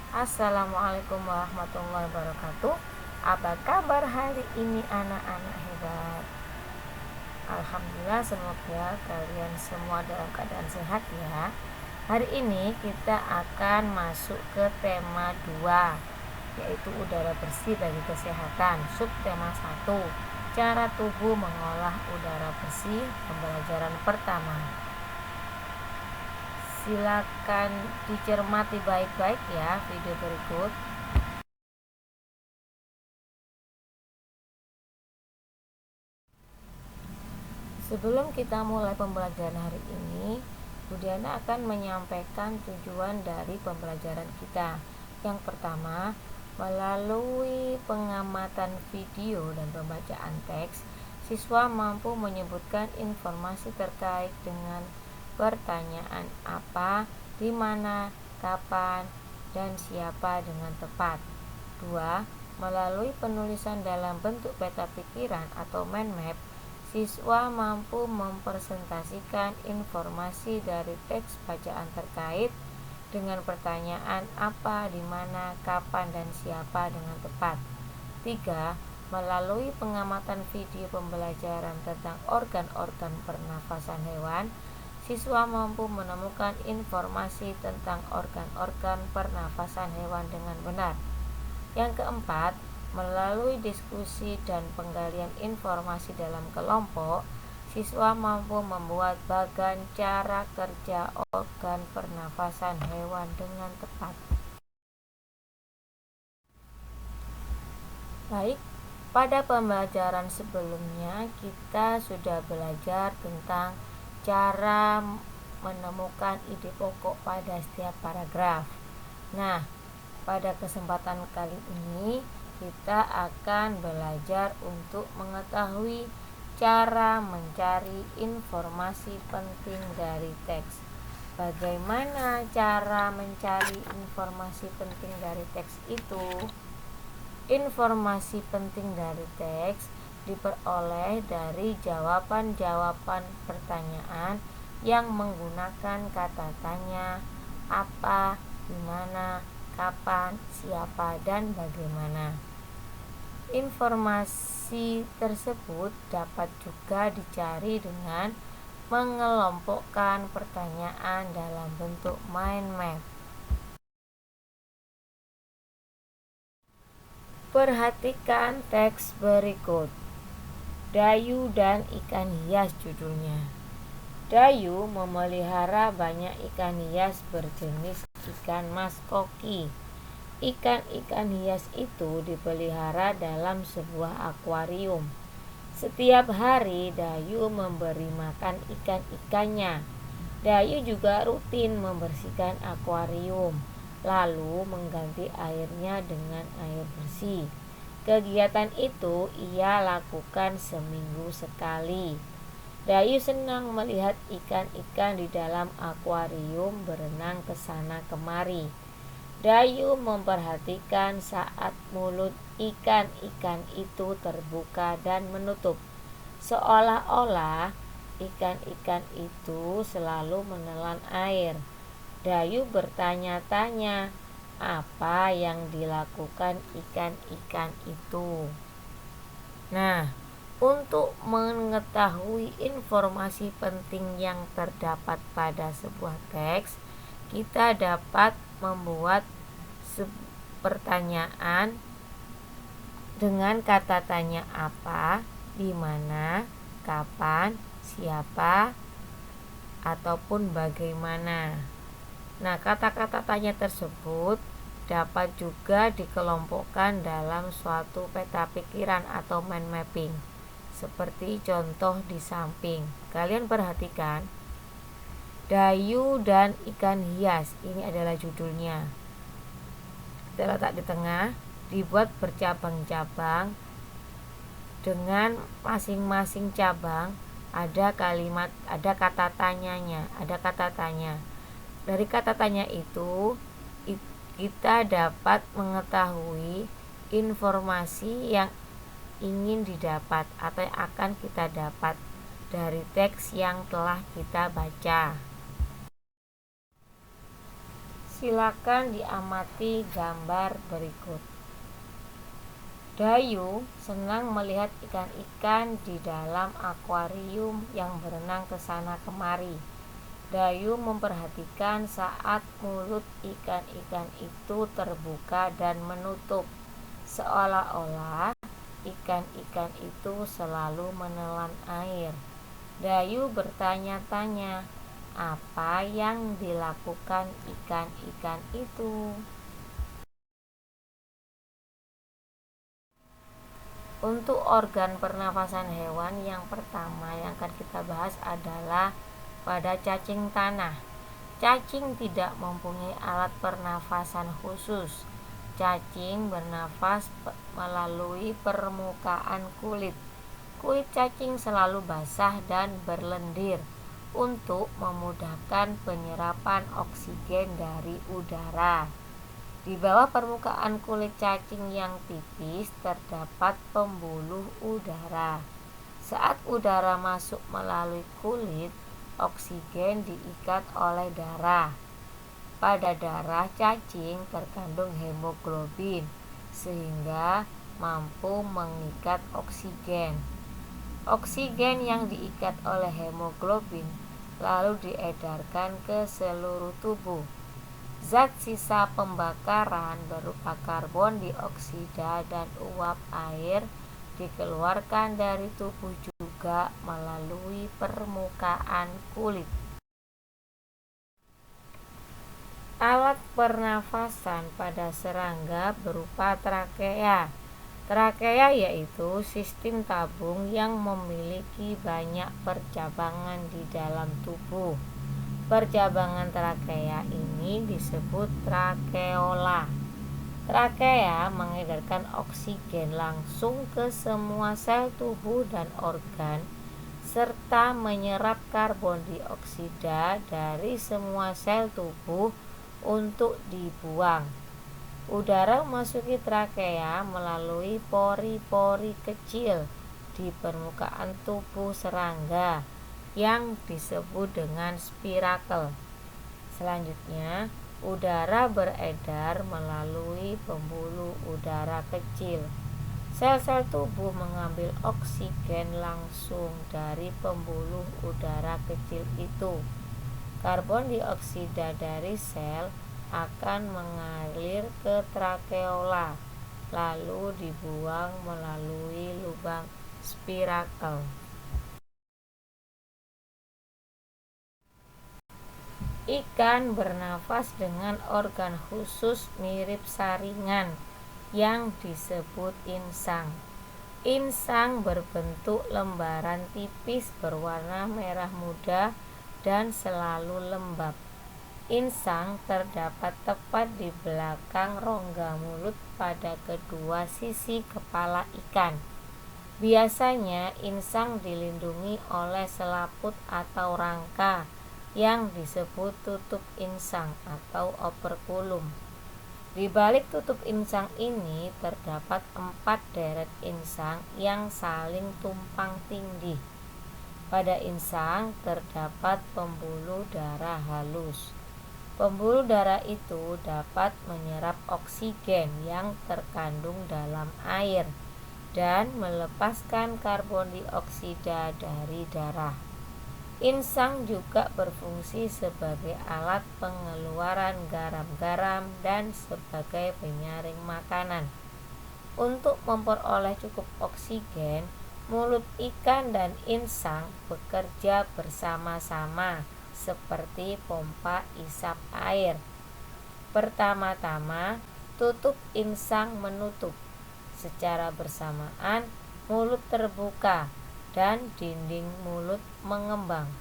Assalamualaikum warahmatullahi wabarakatuh. Apa kabar hari ini anak-anak hebat? Alhamdulillah, semoga kalian semua dalam keadaan sehat ya. Hari ini kita akan masuk ke tema 2, yaitu udara bersih bagi kesehatan. Subtema 1, cara tubuh mengolah udara bersih, pembelajaran pertama. Silakan dicermati baik-baik ya video berikut. Sebelum kita mulai pembelajaran hari ini, Budiana akan menyampaikan tujuan dari pembelajaran kita. Yang pertama, melalui pengamatan video dan pembacaan teks, siswa mampu menyebutkan informasi terkait dengan pertanyaan apa, di mana, kapan, dan siapa dengan tepat. 2. Melalui penulisan dalam bentuk peta pikiran atau mind map, siswa mampu mempresentasikan informasi dari teks bacaan terkait dengan pertanyaan apa, di mana, kapan, dan siapa dengan tepat. 3. Melalui pengamatan video pembelajaran tentang organ-organ pernafasan hewan, siswa mampu menemukan informasi tentang organ-organ pernafasan hewan dengan benar. Yang keempat, melalui diskusi dan penggalian informasi dalam kelompok, siswa mampu membuat bagan cara kerja organ pernafasan hewan dengan tepat. Baik, pada pembelajaran sebelumnya kita sudah belajar tentang cara menemukan ide pokok pada setiap paragraf. Nah, pada kesempatan kali ini kita akan belajar untuk mengetahui cara mencari informasi penting dari teks. Bagaimana cara mencari informasi penting dari teks itu? Informasi penting dari teks diperoleh dari jawaban-jawaban pertanyaan yang menggunakan kata tanya, apa, di mana, kapan, siapa, dan bagaimana. Informasi tersebut dapat juga dicari dengan mengelompokkan pertanyaan dalam bentuk mind map. Perhatikan teks berikut. Dayu dan ikan hias judulnya. Dayu memelihara banyak ikan hias berjenis ikan mas koki. Ikan-ikan hias itu dipelihara dalam sebuah akuarium. Setiap hari Dayu memberi makan ikan-ikannya. Dayu juga rutin membersihkan akuarium, lalu mengganti airnya dengan air bersih. Kegiatan itu ia lakukan seminggu sekali. Dayu senang melihat ikan-ikan di dalam akuarium berenang ke sana kemari. Dayu memperhatikan saat mulut ikan-ikan itu terbuka dan menutup, seolah-olah ikan-ikan itu selalu menelan air. Dayu bertanya-tanya apa yang dilakukan ikan-ikan itu. Nah, untuk mengetahui informasi penting yang terdapat pada sebuah teks, kita dapat membuat pertanyaan dengan kata tanya apa, di mana, kapan, siapa, ataupun bagaimana. Nah, kata-kata tanya tersebut dapat juga dikelompokkan dalam suatu peta pikiran atau mind mapping, seperti contoh di samping. Kalian perhatikan, Dayu dan ikan hias, ini adalah judulnya. Kita letak di tengah, dibuat bercabang-cabang. Dengan masing-masing cabang ada kalimat, ada kata tanyanya, ada kata tanya. Dari kata tanya itu kita dapat mengetahui informasi yang ingin didapat atau yang akan kita dapat dari teks yang telah kita baca. Silakan diamati gambar berikut. Dayu senang melihat ikan-ikan di dalam akuarium yang berenang ke sana kemari. Dayu memperhatikan saat mulut ikan-ikan itu terbuka dan menutup, seolah-olah ikan-ikan itu selalu menelan air. Dayu bertanya-tanya, apa yang dilakukan ikan-ikan itu? Untuk organ pernafasan hewan yang pertama yang akan kita bahas adalah pada cacing tanah. Cacing tidak mempunyai alat pernafasan khusus. Cacing bernafas melalui permukaan kulit. Kulit cacing selalu basah dan berlendir untuk memudahkan penyerapan oksigen dari udara. Di bawah permukaan kulit cacing yang tipis terdapat pembuluh udara. Saat udara masuk melalui kulit, oksigen diikat oleh darah. Pada darah cacing terkandung hemoglobin, sehingga mampu mengikat oksigen. Oksigen yang diikat oleh hemoglobin lalu diedarkan ke seluruh tubuh. Zat sisa pembakaran berupa karbon dioksida dan uap air dikeluarkan dari tubuh juga melalui permukaan kulit. Alat pernafasan pada serangga berupa trakea. Trakea yaitu sistem tabung yang memiliki banyak percabangan di dalam tubuh. Percabangan trakea ini disebut trakeola. Trakea mengedarkan oksigen langsung ke semua sel tubuh dan organ, serta menyerap karbon dioksida dari semua sel tubuh untuk dibuang. Udara memasuki trakea melalui pori-pori kecil di permukaan tubuh serangga yang disebut dengan spirakel. Selanjutnya, udara beredar melalui pembuluh udara kecil. Sel-sel tubuh mengambil oksigen langsung dari pembuluh udara kecil itu. Karbon dioksida dari sel akan mengalir ke trakeola, lalu dibuang melalui lubang spirakel. Ikan bernafas dengan organ khusus mirip saringan yang disebut insang. Insang berbentuk lembaran tipis berwarna merah muda dan selalu lembab. Insang terdapat tepat di belakang rongga mulut pada kedua sisi kepala ikan. Biasanya insang dilindungi oleh selaput atau rangka yang disebut tutup insang atau operkulum. Di balik tutup insang ini terdapat 4 deret insang yang saling tumpang tindih. Pada insang terdapat pembuluh darah halus. Pembuluh darah itu dapat menyerap oksigen yang terkandung dalam air dan melepaskan karbon dioksida dari darah. Insang juga berfungsi sebagai alat pengeluaran garam-garam dan sebagai penyaring makanan. Untuk memperoleh cukup oksigen, mulut ikan dan insang bekerja bersama-sama seperti pompa isap air. Pertama-tama, tutup insang menutup. Secara bersamaan, mulut terbuka dan dinding mulut mengembang.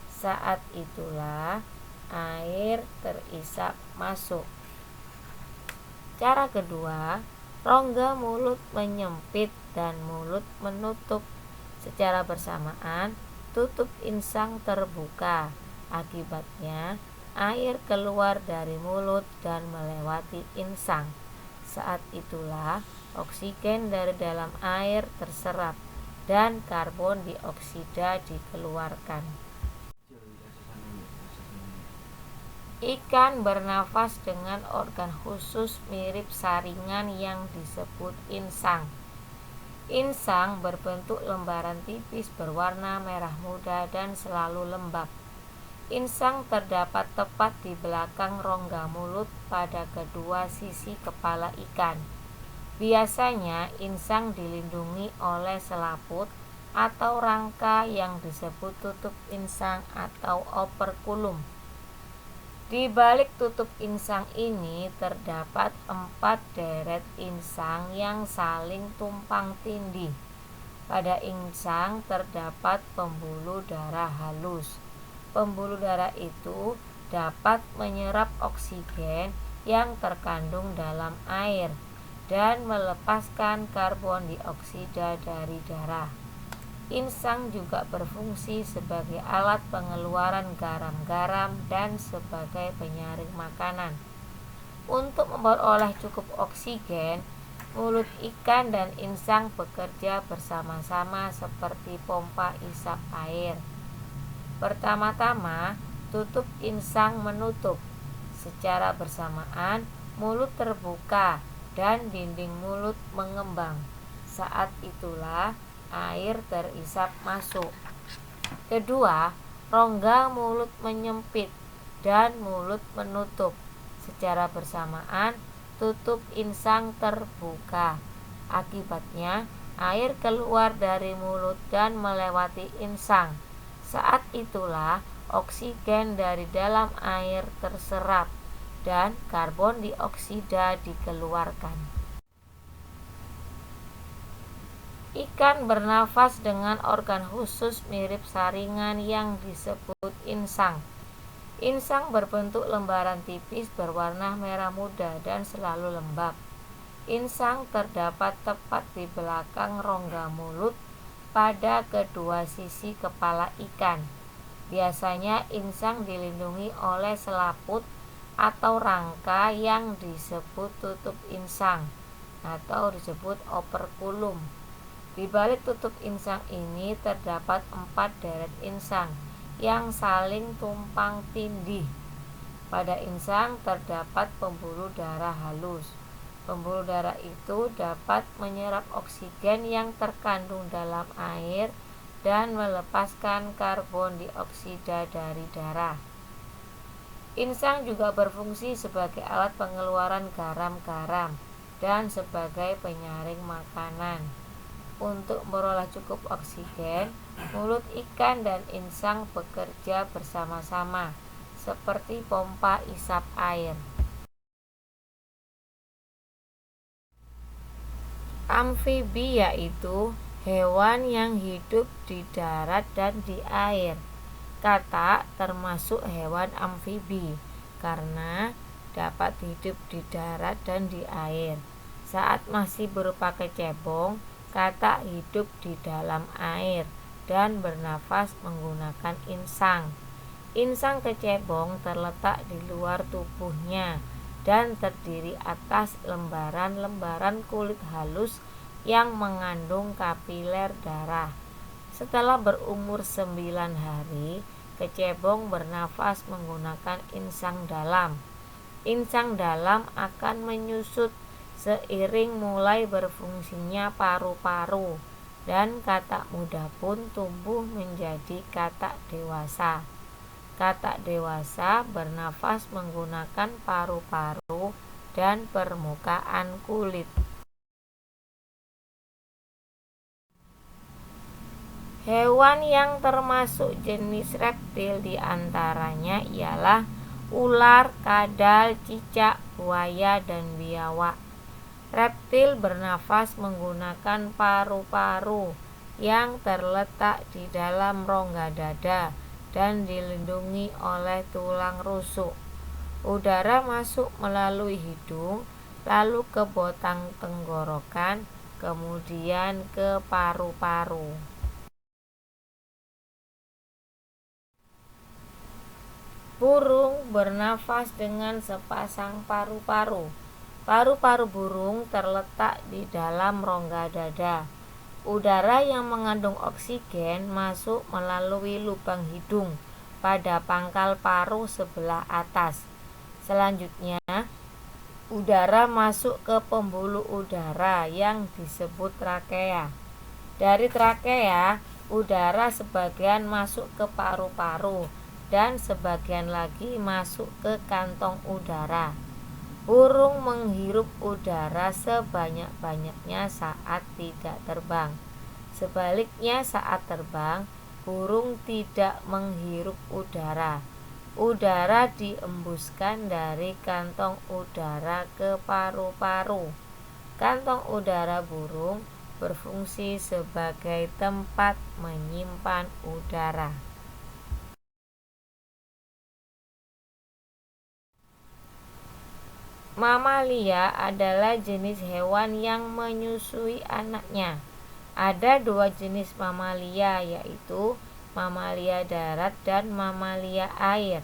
Saat itulah air terisap masuk. Cara kedua, rongga mulut menyempit dan mulut menutup. Secara bersamaan, tutup insang terbuka. Akibatnya, air keluar dari mulut dan melewati insang. Saat itulah oksigen dari dalam air terserap dan karbon dioksida dikeluarkan. Ikan bernafas dengan organ khusus mirip saringan yang disebut insang. Insang berbentuk lembaran tipis berwarna merah muda dan selalu lembab. Insang terdapat tepat di belakang rongga mulut pada kedua sisi kepala ikan. Biasanya insang dilindungi oleh selaput atau rangka yang disebut tutup insang atau operkulum. Di balik tutup insang ini terdapat 4 deret insang yang saling tumpang tindih. Pada insang terdapat pembuluh darah halus. Pembuluh darah itu dapat menyerap oksigen yang terkandung dalam air dan melepaskan karbon dioksida dari darah. Insang juga berfungsi sebagai alat pengeluaran garam-garam dan sebagai penyaring makanan. Untuk memperoleh cukup oksigen, mulut ikan dan insang bekerja bersama-sama seperti pompa isap air. Pertama-tama, tutup insang menutup. Secara bersamaan, mulut terbuka dan dinding mulut mengembang. Saat itulah air terisap masuk. Kedua, rongga mulut menyempit dan mulut menutup. Secara bersamaan, tutup insang terbuka. Akibatnya, air keluar dari mulut dan melewati insang. Saat itulah oksigen dari dalam air terserap dan karbon dioksida dikeluarkan. Ikan bernafas dengan organ khusus mirip saringan yang disebut insang. Insang berbentuk lembaran tipis berwarna merah muda dan selalu lembab. Insang terdapat tepat di belakang rongga mulut pada kedua sisi kepala ikan. Biasanya insang dilindungi oleh selaput atau rangka yang disebut tutup insang atau disebut operkulum. Di balik tutup insang ini terdapat 4 deret insang yang saling tumpang tindih. Pada insang terdapat pembuluh darah halus. Pembuluh darah itu dapat menyerap oksigen yang terkandung dalam air dan melepaskan karbon dioksida dari darah. Insang juga berfungsi sebagai alat pengeluaran garam-garam dan sebagai penyaring makanan. Untuk memperoleh cukup oksigen, mulut ikan dan insang bekerja bersama-sama, seperti pompa isap air. Amfibi yaitu hewan yang hidup di darat dan di air. Katak termasuk hewan amfibi karena dapat hidup di darat dan di air. Saat masih berupa kecebong, katak hidup di dalam air dan bernafas menggunakan insang. Insang kecebong terletak di luar tubuhnya dan terdiri atas lembaran-lembaran kulit halus yang mengandung kapiler darah. Setelah berumur 9 hari, kecebong bernafas menggunakan insang dalam. Insang dalam akan menyusut seiring mulai berfungsinya paru-paru, dan katak muda pun tumbuh menjadi katak dewasa. Katak dewasa bernafas menggunakan paru-paru dan permukaan kulit. Hewan yang termasuk jenis reptil diantaranya ialah ular, kadal, cicak, buaya, dan biawak. Reptil bernafas menggunakan paru-paru yang terletak di dalam rongga dada dan dilindungi oleh tulang rusuk. Udara masuk melalui hidung, lalu ke botang tenggorokan, kemudian ke paru-paru. Burung bernafas dengan sepasang paru-paru. Paru-paru burung terletak di dalam rongga dada. Udara yang mengandung oksigen masuk melalui lubang hidung pada pangkal paru sebelah atas. Selanjutnya, udara masuk ke pembuluh udara yang disebut trakea. Dari trakea, udara sebagian masuk ke paru-paru dan sebagian lagi masuk ke kantong udara. Burung menghirup udara sebanyak-banyaknya saat tidak terbang. Sebaliknya, saat terbang, burung tidak menghirup udara. Udara diembuskan dari kantong udara ke paru-paru. Kantong udara burung berfungsi sebagai tempat menyimpan udara. Mamalia adalah jenis hewan yang menyusui anaknya. Ada 2 jenis mamalia, yaitu mamalia darat dan mamalia air.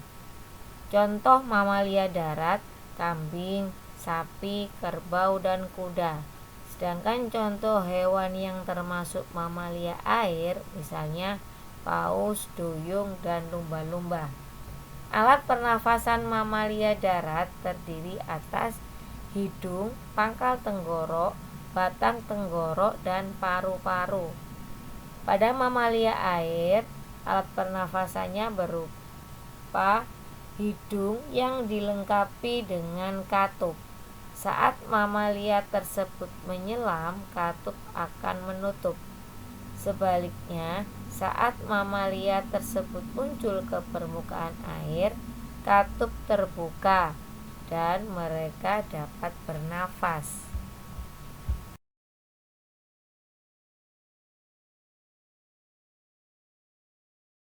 Contoh mamalia darat: kambing, sapi, kerbau, dan kuda. Sedangkan contoh hewan yang termasuk mamalia air, misalnya paus, duyung, dan lumba-lumba. Alat pernafasan mamalia darat terdiri atas hidung, pangkal tenggorok, batang tenggorok, dan paru-paru. Pada mamalia air, alat pernafasannya berupa hidung yang dilengkapi dengan katup. Saat mamalia tersebut menyelam, katup akan menutup. Sebaliknya, saat mamalia tersebut muncul ke permukaan air, katup terbuka dan mereka dapat bernafas.